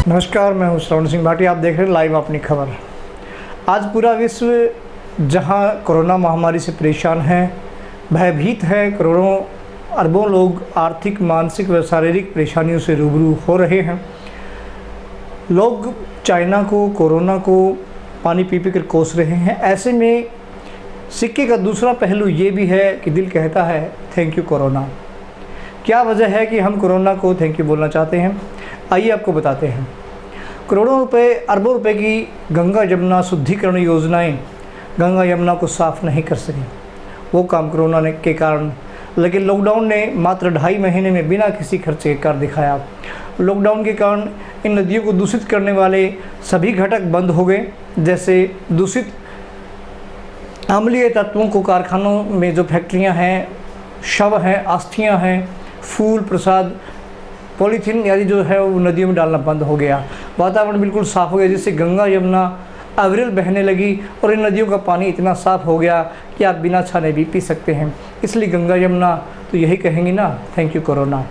नमस्कार, मैं हूं श्रवण सिंह भाटी। आप देख रहे हैं लाइव अपनी खबर। आज पूरा विश्व जहां कोरोना महामारी से परेशान है, भयभीत है, करोड़ों अरबों लोग आर्थिक, मानसिक व शारीरिक परेशानियों से रूबरू हो रहे हैं। लोग चाइना को, कोरोना को पानी पी पी कर कोस रहे हैं। ऐसे में सिक्के का दूसरा पहलू ये भी है कि दिल कहता है थैंक यू कोरोना। क्या वजह है कि हम कोरोना को थैंक यू बोलना चाहते हैं? आइए आपको बताते हैं। करोड़ों रुपए, अरबों रुपए की गंगा यमुना शुद्धिकरण योजनाएं गंगा यमुना को साफ़ नहीं कर सकी। वो काम कोरोना ने के कारण, लेकिन लॉकडाउन ने मात्र 2.5 महीने में बिना किसी खर्चे के कर दिखाया। लॉकडाउन के कारण इन नदियों को दूषित करने वाले सभी घटक बंद हो गए। जैसे दूषित अम्लीय तत्वों को कारखानों में जो फैक्ट्रियां हैं, शव हैं, अस्थियां हैं, फूल प्रसाद, पॉलीथीन आदि जो है वो नदियों में डालना बंद हो गया। वातावरण बिल्कुल साफ़ हो गया, जिससे गंगा यमुना अविरल बहने लगी और इन नदियों का पानी इतना साफ़ हो गया कि आप बिना छाने भी पी सकते हैं। इसलिए गंगा यमुना तो यही कहेंगी ना, थैंक यू कोरोना।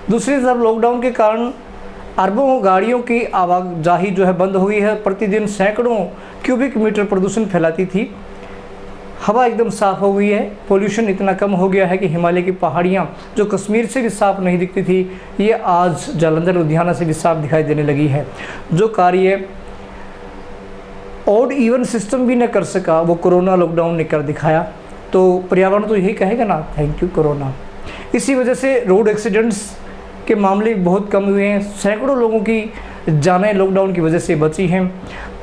दूसरी तरफ लॉकडाउन के कारण अरबों गाड़ियों की आवाजाही जो है बंद हुई है। प्रतिदिन सैकड़ों क्यूबिक मीटर प्रदूषण फैलाती थी। हवा एकदम साफ़ हो गई है। पोल्यूशन इतना कम हो गया है कि हिमालय की पहाड़ियाँ जो कश्मीर से भी साफ़ नहीं दिखती थी, ये आज जालंधर लुधियाना से भी साफ़ दिखाई देने लगी है। जो कार्य ऑड इवन सिस्टम भी न कर सका, वो कोरोना लॉकडाउन ने कर दिखाया। तो पर्यावरण तो यही कहेगा ना, थैंक यू कोरोना। इसी वजह से रोड एक्सीडेंट्स के मामले बहुत कम हुए हैं। सैकड़ों लोगों की जानें लॉकडाउन की वजह से बची हैं।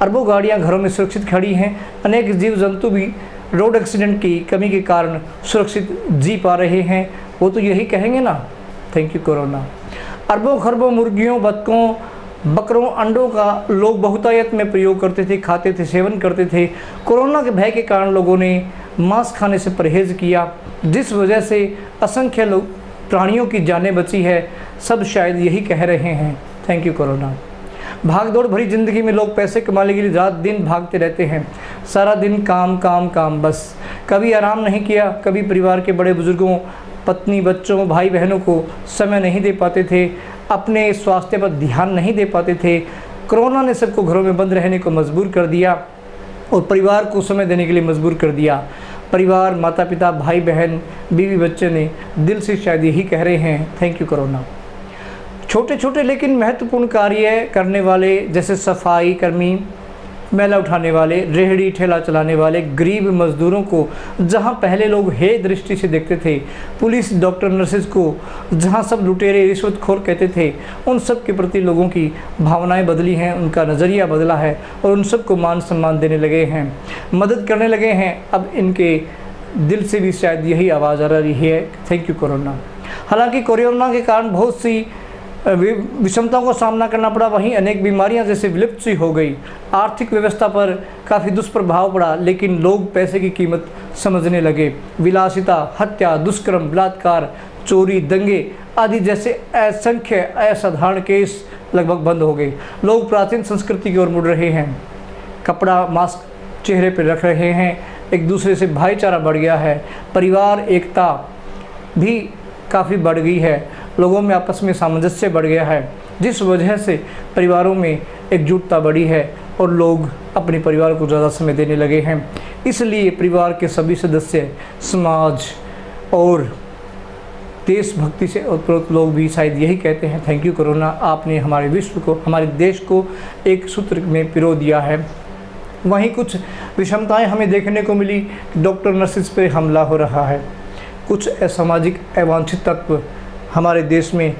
अरबों गाड़ियाँ घरों में सुरक्षित खड़ी हैं। अनेक जीव जंतु भी रोड एक्सीडेंट की कमी के कारण सुरक्षित जी पा रहे हैं। वो तो यही कहेंगे ना, थैंक यू कोरोना। अरबों खरबों मुर्गियों, बतकों, बकरों, अंडों का लोग बहुतायत में प्रयोग करते थे, खाते थे, सेवन करते थे। कोरोना के भय के कारण लोगों ने मांस खाने से परहेज़ किया, जिस वजह से असंख्य लोग प्राणियों की जानें बची है। सब शायद यही कह रहे हैं थैंक यू कोरोना। भाग दौड़ भरी ज़िंदगी में लोग पैसे कमाने के लिए रात दिन भागते रहते हैं। सारा दिन काम काम काम, बस कभी आराम नहीं किया। कभी परिवार के बड़े बुजुर्गों, पत्नी, बच्चों, भाई बहनों को समय नहीं दे पाते थे। अपने स्वास्थ्य पर ध्यान नहीं दे पाते थे। कोरोना ने सबको घरों में बंद रहने को मजबूर कर दिया और परिवार को समय देने के लिए मजबूर कर दिया। परिवार, माता पिता, भाई बहन, बीवी बच्चे ने दिल से शायद यही कह रहे हैं थैंक यू कोरोना। छोटे छोटे लेकिन महत्वपूर्ण कार्य करने वाले, जैसे सफाई कर्मी, मैला उठाने वाले, रेहड़ी ठेला चलाने वाले, गरीब मजदूरों को जहां पहले लोग हे दृष्टि से देखते थे, पुलिस, डॉक्टर, नर्सेज को जहां सब लुटेरे, रिश्वतखोर कहते थे, उन सब के प्रति लोगों की भावनाएं बदली हैं, उनका नज़रिया बदला है और उन सबको मान सम्मान देने लगे हैं, मदद करने लगे हैं। अब इनके दिल से भी शायद यही आवाज़ आ रही है थैंक यू कोरोना। हालांकि कोरोना के कारण बहुत सी विषमताओं का सामना करना पड़ा, वहीं अनेक बीमारियां जैसे विलुप्त सी हो गई। आर्थिक व्यवस्था पर काफ़ी दुष्प्रभाव पड़ा, लेकिन लोग पैसे की कीमत समझने लगे। विलासिता, हत्या, दुष्कर्म, बलात्कार, चोरी, दंगे आदि जैसे असंख्य असाधारण केस लगभग बंद हो गए। लोग प्राचीन संस्कृति की ओर मुड़ रहे हैं। कपड़ा, मास्क चेहरे पर रख रहे हैं। एक दूसरे से भाईचारा बढ़ गया है। परिवार एकता भी काफ़ी बढ़ गई है। लोगों में आपस में सामंजस्य बढ़ गया है, जिस वजह से परिवारों में एकजुटता बढ़ी है और लोग अपने परिवार को ज़्यादा समय देने लगे हैं। इसलिए परिवार के सभी सदस्य, समाज और देशभक्ति से उत्प्रेरित लोग भी शायद यही कहते हैं थैंक यू कोरोना। आपने हमारे विश्व को, हमारे देश को एक सूत्र में पिरो दिया है। वहीं कुछ विषमताएँ हमें देखने को मिली। डॉक्टर, नर्सेज पर हमला हो रहा है। कुछ असामाजिक, अवांछित तत्व हमारे देश में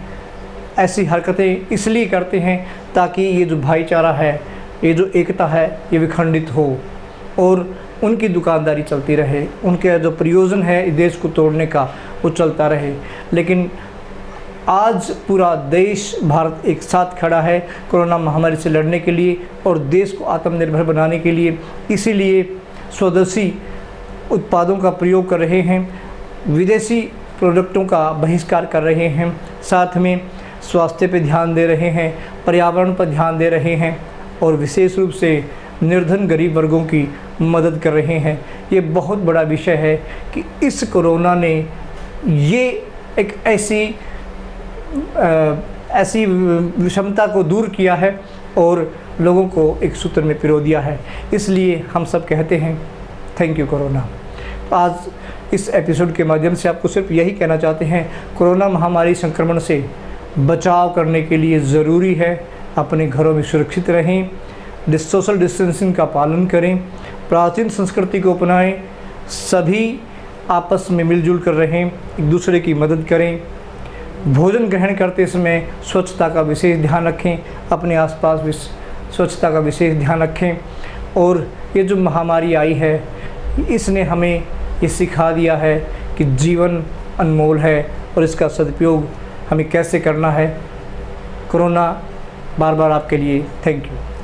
ऐसी हरकतें इसलिए करते हैं ताकि ये जो भाईचारा है, ये जो एकता है, ये विखंडित हो और उनकी दुकानदारी चलती रहे। उनके जो प्रयोजन है देश को तोड़ने का, वो चलता रहे। लेकिन आज पूरा देश, भारत एक साथ खड़ा है कोरोना महामारी से लड़ने के लिए और देश को आत्मनिर्भर बनाने के लिए। इसीलिए स्वदेशी उत्पादों का प्रयोग कर रहे हैं, विदेशी प्रोडक्टों का बहिष्कार कर रहे हैं, साथ में स्वास्थ्य पे ध्यान दे रहे हैं, पर्यावरण पर ध्यान दे रहे हैं और विशेष रूप से निर्धन गरीब वर्गों की मदद कर रहे हैं। ये बहुत बड़ा विषय है कि इस कोरोना ने ये एक ऐसी विषमता को दूर किया है और लोगों को एक सूत्र में पिरो दिया है। इसलिए हम सब कहते हैं थैंक यू कोरोना। आज इस एपिसोड के माध्यम से आपको सिर्फ यही कहना चाहते हैं, कोरोना महामारी संक्रमण से बचाव करने के लिए ज़रूरी है अपने घरों में सुरक्षित रहें, सोशल डिस्टेंसिंग का पालन करें, प्राचीन संस्कृति को अपनाएं, सभी आपस में मिलजुल कर रहें, एक दूसरे की मदद करें, भोजन ग्रहण करते समय स्वच्छता का विशेष ध्यान रखें, अपने आसपास भी स्वच्छता का विशेष ध्यान रखें। और ये जो महामारी आई है इसने हमें ये सिखा दिया है कि जीवन अनमोल है और इसका सदुपयोग हमें कैसे करना है। कोरोना बार बार आपके लिए थैंक यू।